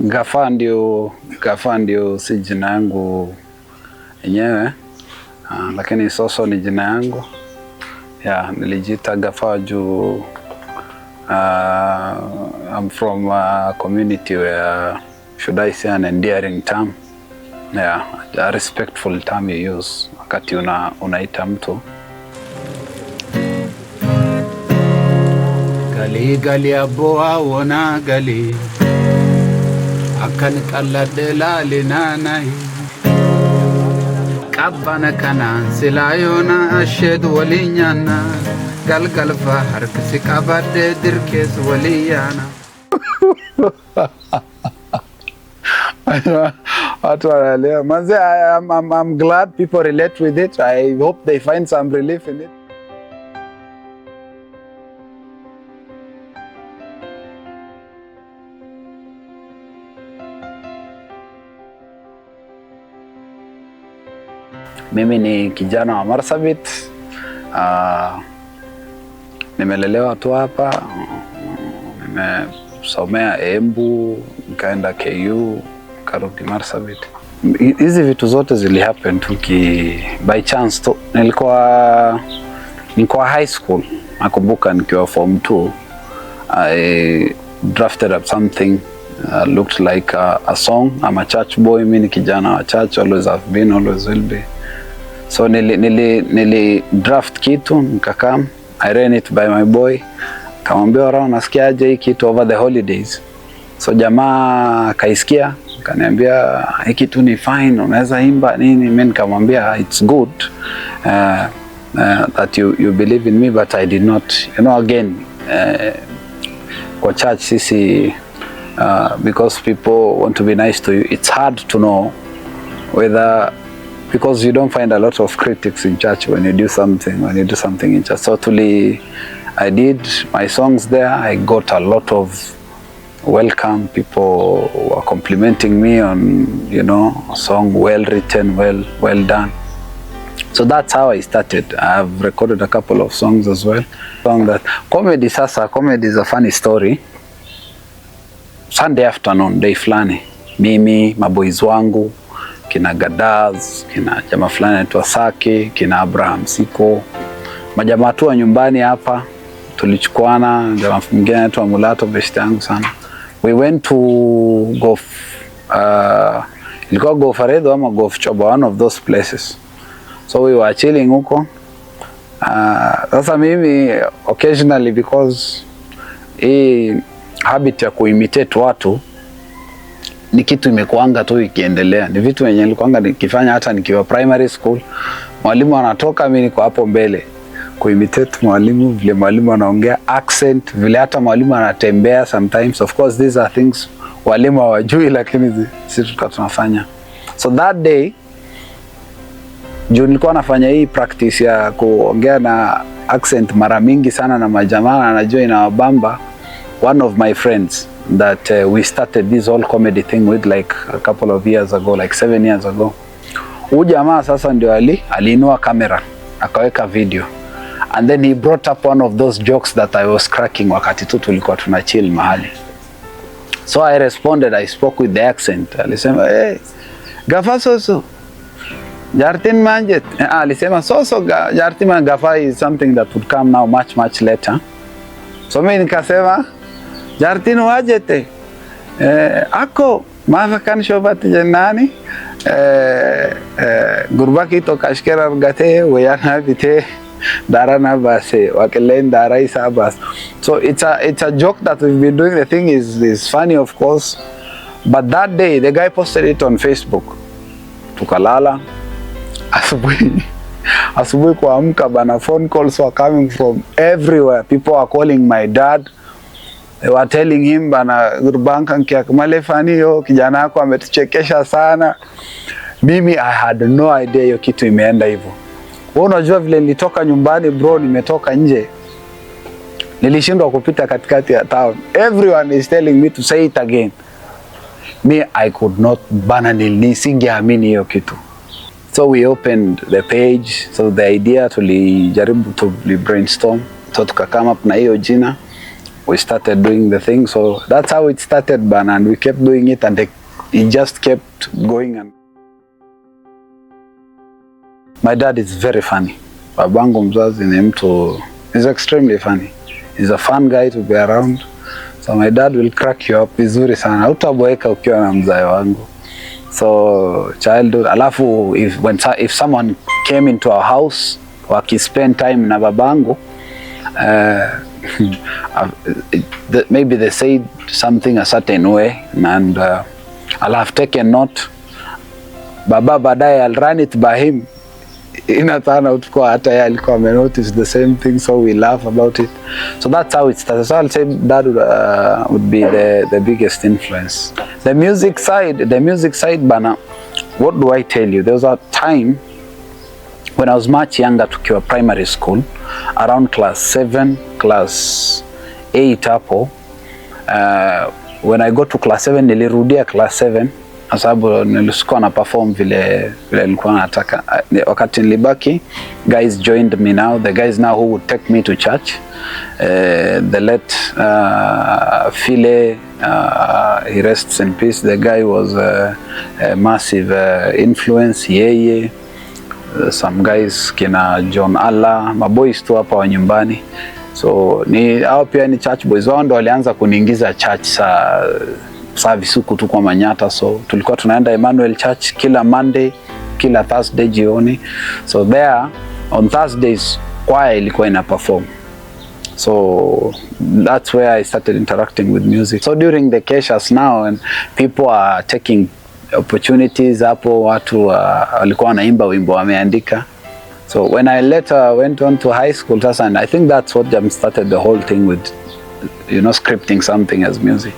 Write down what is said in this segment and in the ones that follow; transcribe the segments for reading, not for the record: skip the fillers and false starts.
Gafa ndio si jina yangu yenyewe, lakini Soso ni jina yangu. Nilijita Gafa juu I'm from a community where, should I say, an endearing term, a respectful term you use wakati unaita mtu. Gali gali aboa wona gali akan qalade lalinana qabana kana silayona ashed walinyana galgal fahar kisi qabade dirkes waliyana. I'm glad people relate with it. I hope they find some relief in it. Mimi ni kijana wa Marsabit. Nimelelewa tu hapa. Nimesomea Embu, nikaenda KU, karudi Marsabit. Hizi vitu zote zili happen tu by chance tu. Nilikuwa high school. Nakumbuka nikiwa form 2. I drafted up something looked like a song. I'm a church boy. Mimi ni kijana wa church, always have been, always will be. So nili draft kitu, nikakam, I ran it by my boy. Kamwambia wao nasikia aje hii kitu over the holidays. So jamaa kaisikia, kaniambia hii kitu ni fine, unaweza imba nini. Mimi nikamwambia it's good that you believe in me, but I did not, again, kwa church sisi because people want to be nice to you, it's hard to know whether, because you don't find a lot of critics in church when you do something in church. So I did my songs there. I got a lot of welcome. People were complimenting me on, a song well written, well done. So that's how I started. I've recorded a couple of songs as well. Comedy is a funny story. Sunday afternoon, day flani, mimi, maboys wangu, kina Gadaz, kina jamaa fulani anaitwa Saki, kina Abraham Siko, majamaa tu wa nyumbani hapa, tulichukuana, jamaa mwingine anaitwa Mulato, best yangu sana. We went to ilikuwa Gofaredo ama Gof Choba, one of those places. So we were chilling huko. Sasa mimi occasionally, because habit ya kuimitate watu ni kitu imekuanga tu ikiendelea. Ni vitu yenye nilikuanga nikifanya hata nikiwa primary school. Mwalimu anatoka, mimi niko hapo mbele kuimitate mwalimu, vile mwalimu anaongea, accent, vile hata mwalimu anatembea sometimes. Of course these are things walimu hawajui, lakini sisi tunafanya. So that day juu nilikuwa nafanya hii practice ya kuongea na accent mara mingi sana na majamaa anajua inawabamba. One of my friends that we started this whole comedy thing with like a couple of years ago, like 7 years ago. Huyu jamaa sasa ndio aliinua kamera, akaweka video. And then he brought up one of those jokes that I was cracking wakati tu tulikuwa tuna chill mahali. So I responded, I spoke with the accent. Alisema, hey, Gafa Soso, Jartin manjet. Alisema, Soso, Jartin man, Gafa is something that would come now much later. So mimi nikasema, Jartin wajete, ako mafakan shobati jennani, gurbaki to kashkera gate wayana bite darana base wakelen darai sabas. So it's a joke that we've been doing. The thing is funny, of course, but that day the guy posted it on Facebook. Tukalala asubuhi kuamka bana, phone calls were coming from everywhere. People are calling my dad. They were telling him bana, Gurbanka nkiakumale fani yo, kijana yako ametuchekesha sana. Mimi I had no idea hiyo kitu imeenda hivyo. Wewe unajua vile nilitoka nyumbani bro, nimetoka nje. Nilishindwa kupita katikati ya town. Everyone is telling me to say it again. Me, I could not bana, nisingeamini hiyo kitu. So we opened the page. So the idea tulijaribu to brainstorm. So tukakama up na hiyo jina. we started doing the thing. So that's how it started, bana, and we kept doing it, and it just kept going. And my dad is very funny. Babangu mzazi ni mtu, is extremely funny. He's a fun guy to be around. So my dad will crack you up vizuri sana. Hutaboeka ukiwa na mzae wangu. So childhood, alafu if someone came into our house, wakispend time na babangu, maybe they said something a certain way, and I'll have taken note. Baba baadaye, I'll run it by him. Inatana utukua hata yeye alikuwa notice the same thing, so we laugh about it. So that's how it started. So I'll say that would be the biggest influence. The music side, bana, what do I tell you? There was a time when I was much younger, tukiwa primary school, around class 7, class 8 hapo. When I got to class 7, nilirudia class 7 kwa sababu nilisikuwa na perform vile nilikuwa nataka. Wakati nilibaki, guys joined me now. The guys now who would take me to church, the late Phile, he rests in peace. The guy was a massive influence. Yeye, some guys kina John Alla, maboys tu hapa wa nyumbani. So ni hao pia ni church boys. Wao ndo walianza kuniingiza church service huku tu kwa Manyata. So tulikuwa tunaenda Emmanuel Church kila Monday, kila Thursday jioni. So there on Thursdays choir ilikuwa ina perform. So that's where I started interacting with music. So during the keshas now, and people are taking opportunities hapo, watu walikuwa wanaimba wimbo wameandika. So when I later went on to high school, and I think that's what jump started the whole thing with, you know, scripting something as music.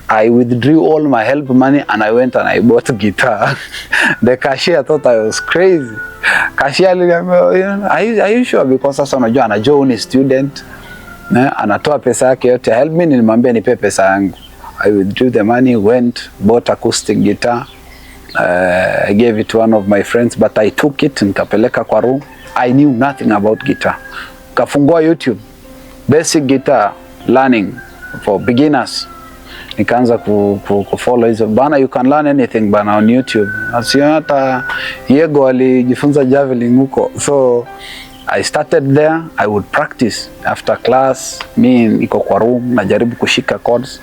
I withdrew all my help money and I went and I bought a guitar. The cashier thought I was crazy. Cashier aliniambia, you know, are you sure? Because sasa unajua anajua ni student, anatoa pesa yake yote. Help me, nilimwambia nipe pesa yangu. I withdrew the money, went, bought acoustic guitar. I gave it to one of my friends, but I took it nikapeleka kwa room. I knew nothing about guitar. Kafungua YouTube, basic guitar learning for beginners. Nikaanza kufollow hizo bana, you can learn anything bana on YouTube. Asio hata Yego alijifunza javelin huko. So I started there. I would practice after class. Me niko kwa room najaribu kushika chords.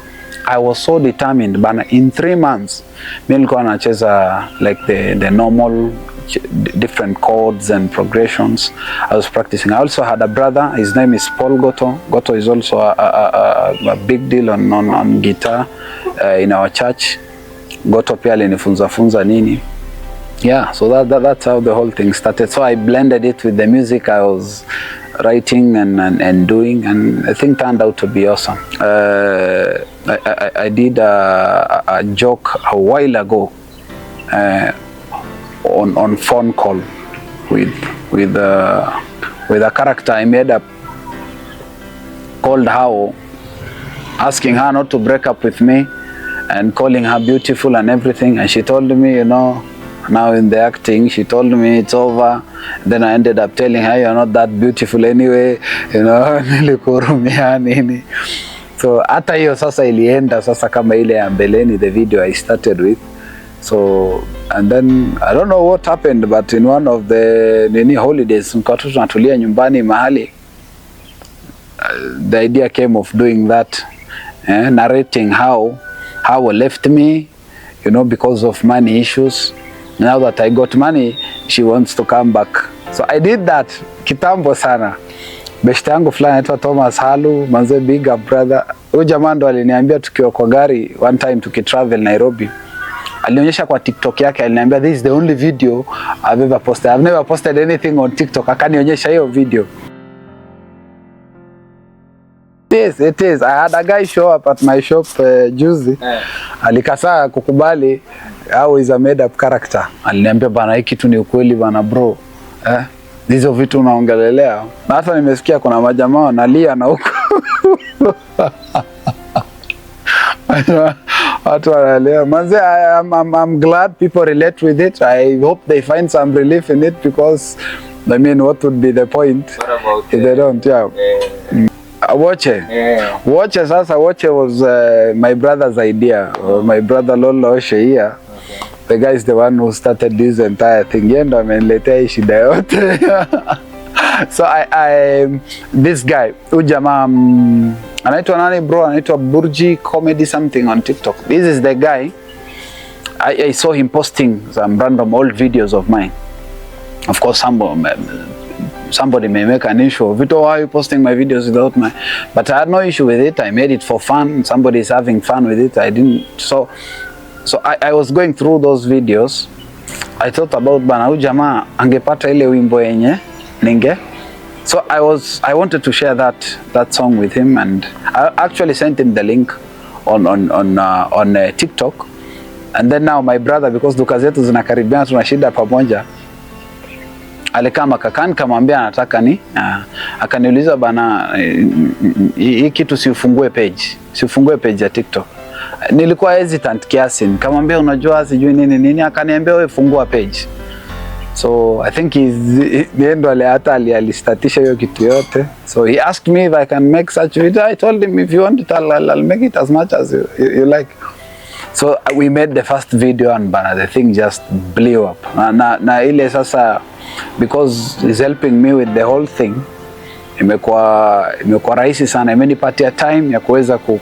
I was so determined bana, in 3 months mimi nilikuwa nacheza like the normal different chords and progressions. I was practicing. I also had a brother, his name is Paul Goto. Goto is also a big deal on guitar in our church. Goto pia alinifunza nini. Yeah, so that's how the whole thing started. So I blended it with the music I was writing and doing, and I think turned out to be awesome. I did a joke a while ago on phone call with a character I made up called How, asking her not to break up with me and calling her beautiful and everything, and she told me, you know, now in the acting, she told me it's over. Then I ended up telling her, you're not that beautiful anyway, you know, nilikurumia nini. So hata hiyo sasa ilienda sasa kama ile ya mbeleni, the video I started with. So and then I don't know what happened, but in one of the holidays mkatu tunatulia nyumbani mahali, the idea came of doing that, narrating how left me, you know, because of money issues. Now that I got money, she wants to come back. So I did that kitambo sana. Beshte yangu fulani anaitwa Thomas Halu, manze big up brother. Huyo jamaa ndo aliniambia tukiwa kwa gari one time tukitravel Nairobi. Alionyesha kwa TikTok yake, aliniambia this is the only video I've ever posted. I've never posted anything on TikTok. Akanionyesha hiyo video. Yes, it is. I had a guy show up at my shop juzi. Alikataa kukubali how is a made up character. Aliniambia bana, hiki kitu ni ukweli bana bro. Hizo vitu unaongelelea. Na hata nimesikia kuna majamaa wanalia na huko. Watu wanalia. Manze, I'm glad people relate with it. I hope they find some relief in it, because I mean, what would be the point if they don't? Yeah. Woche. Woche sasa, Woche was my brother's idea. My brother Lolo Oshe here. The guy is the one who started this entire thing. Yeye ndo ameniletea shida yote. So this guy, ujamaa anaitwa nani bro? Anaitwa Burji Comedy something on TikTok. This is the guy. I saw him posting some random old videos of mine. Of course, somebody may make an issue of it. Oh, why are you posting my videos without my... But I had no issue with it. I made it for fun. Somebody is having fun with it. I didn't... So I was going through those videos. I thought about bana huyu jamaa angepata ile wimbo yenye ninge. So I wanted to share that song with him, and I actually sent him the link on TikTok. And then now my brother, because duka zetu zinakaribiana, tuna shida pamoja, alikama kakani kamwambia anataka ni akaniuliza bana, hii kitu siufungue page ya TikTok. Nilikuwa hesitant kiasi, nikamwambia unajua sijui nini, akaniambia wewe fungua page. So I think ndo hata alistatisha hiyo kitu yote. So he asked me if I can make such video. I told him if you want it, I'll make it as much as you like. So we made the first video, and bana, the thing just blew up. Na ile sasa, because he's helping me with the whole thing, imekuwa rahisi sana. Imenipatia time ya kuweza ku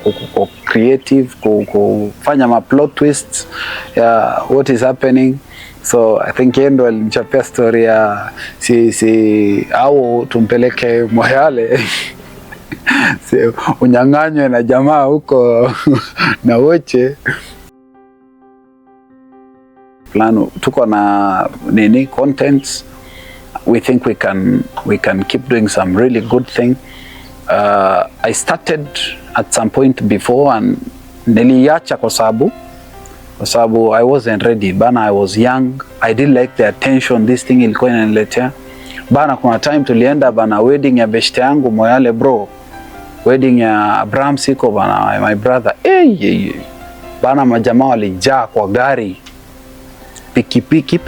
creative, kufanya ma plot twists, what is happening. So I think yeye ndo alinichapia story ya au tumpeleke Moyale unyang'anywe na jamaa huko na Woche. Plano tuko na contents. We think we can keep doing some really good thing. I started at some point before, and niliacha kwa sababu I wasn't ready bana. I was young. I didn't like the attention this thing ilikuwa inaniletea bana. Kuna time tulienda bana wedding ya beshte yangu Moyale bro, wedding ya Abraham Siko bana, my brother. Bana, majamaa walijaa kwa gari, pikipiki,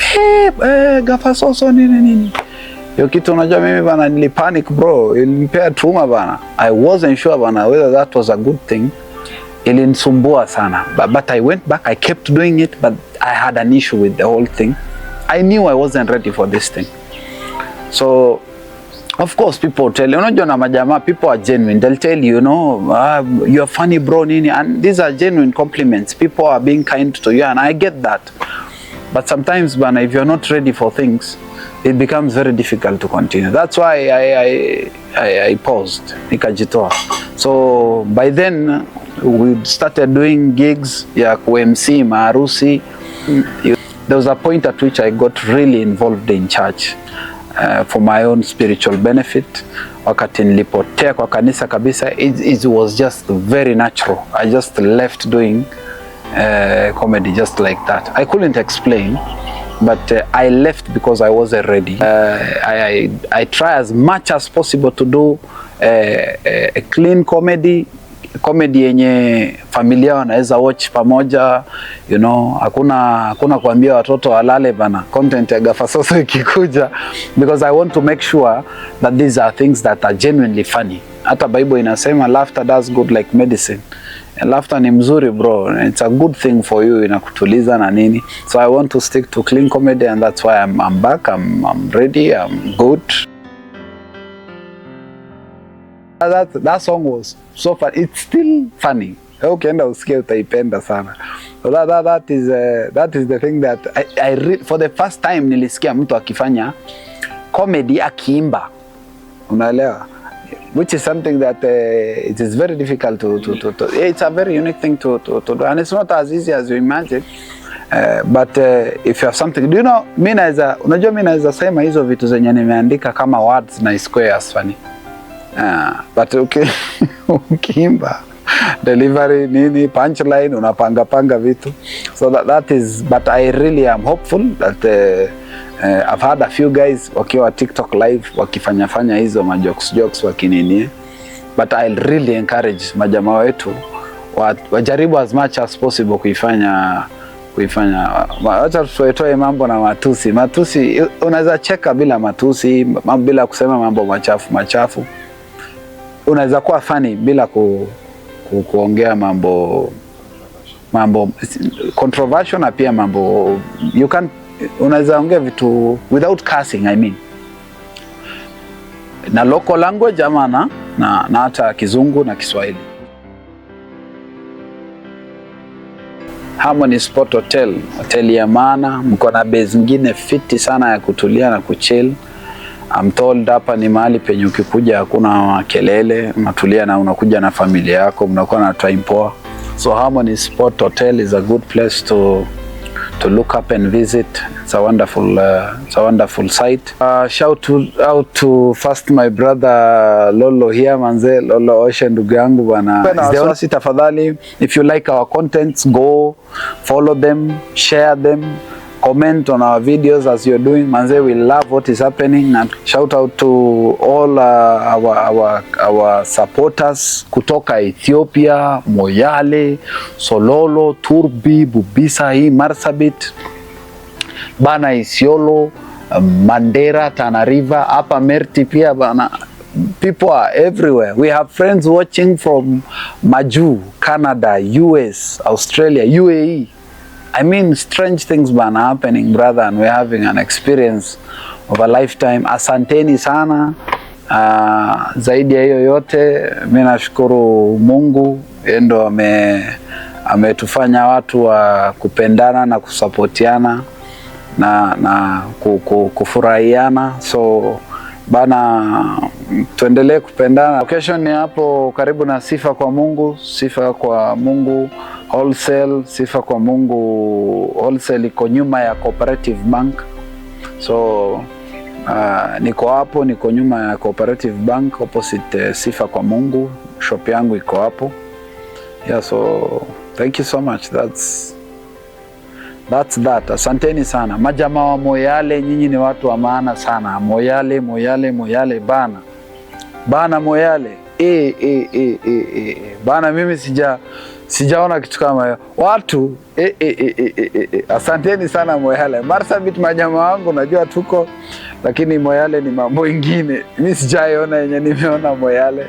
Gafa Soso nini. Yo kitu unajua mimi bana nilipanic bro, ilinipea trauma bana. I wasn't sure bana whether that was a good thing. Ilinisumbua sana, but I went back. I kept doing it, but I had an issue with the whole thing. I knew I wasn't ready for this thing. So of course people tell you, unajua na majamaa, people are genuine. They'll tell you, you're funny bro nini, and these are genuine compliments. People are being kind to you, and I get that. But sometimes bana, if you're not ready for things, it becomes very difficult to continue. That's why I paused, nikajitoa. So by then we started doing gigs ya MC maharusi. There was a point at which I got really involved in church for my own spiritual benefit. Wakati nilipotea kwa kanisa kabisa, it was just very natural. I just left doing comedy just like that. I couldn't explain, but I left because I wasn't ready. I try as much as possible to do a clean comedy yenye familia wanaweza watch pamoja, hakuna kuambia watoto walale bana content ya Gafa Soso ikikuja, because I want to make sure that these are things that are genuinely funny. Hata Bible inasema laughter does good like medicine. And laughter ni mzuri bro, it's a good thing for you, inakutuliza na nini. So I want to stick to clean comedy, and that's why I'm back, I'm ready, I'm good. That song was so fun. It's still funny. Ukienda usikie utaipenda sana. So that is the thing that I for the first time nilisikia mtu akifanya comedy akiimba. Unaelewa? Which is something that it is very difficult to it's a very unique thing to do, and it's not as easy as you imagine. But if you have something, do you know, unajua mimi naweza sema hizo vitu zenye nimeandika kama words na squares funny. But okay, ukiimba delivery nini, punchline, unapanga vitu. So that is, but I really am hopeful that I've had a few guys wakiwa TikTok live wakifanya hizo jokes wakinini, but I'll really encourage majamaa wetu wajaribu as much as possible kuifanya kuifanya. Acha tutoe mambo na matusi. Matusi unaweza cheka bila matusi, bila kusema mambo machafu. Unaweza kuwa funny bila kuongea mambo controversial, na pia mambo unaweza ongea vitu without cursing, I mean. Na local language ama na hata Kizungu na Kiswahili. Harmony Spot Hotel, hoteli ya maana, mko na base nyingine fiti sana ya kutulia na kuchill. I'm told hapa ni mahali penye ukikuja hakuna kelele, unatulia na unakuja na familia yako, mnakuwa na time poa. So Harmony Spot Hotel is a good place to look up and visit. It's a wonderful site. Shout out to first my brother Lolo here, manze. Lolo Oshe, ndugu yangu bana. Tafadhali, if you like our contents, go follow them, share them, comment on our videos as you're doing. Manze, we love what is happening. And shout out to all our supporters kutoka Ethiopia, Moyale, Sololo, Turbi, Bubisa, hii Marsabit, bana, Isiolo, Mandera, Tana River, hapa Merti pia bana. People are everywhere. We have friends watching from Maju, Canada, US, Australia, UAE. I mean, strange things bana happening, brother, and we're having an experience of a lifetime. Asanteni sana. Zaidi ya hiyo yote, mimi nashukuru Mungu, endo ametufanya watu wa kupendana na kusapotiana na kufurahiana. So bana, tuendelee kupendana. Location ni hapo karibu na Sifa kwa Mungu Wholesale. Sifa kwa Mungu Wholesale iko nyuma ya Cooperative Bank. So niko nyuma ya Cooperative Bank opposite Sifa kwa Mungu. Shop yangu iko hapo. Yeah, so thank you so much. That's that. Asanteni sana. Majamaa wa Moyale, nyinyi ni watu wa maana sana. Moyale bana Moyale. Bana, mimi sijaona kitu kama hiyo. Watu asanteni sana Moyale. Marsabit majamaa wangu najua tuko, lakini Moyale ni mambo ingine. Mimi sijaiona yenye nimeona Moyale.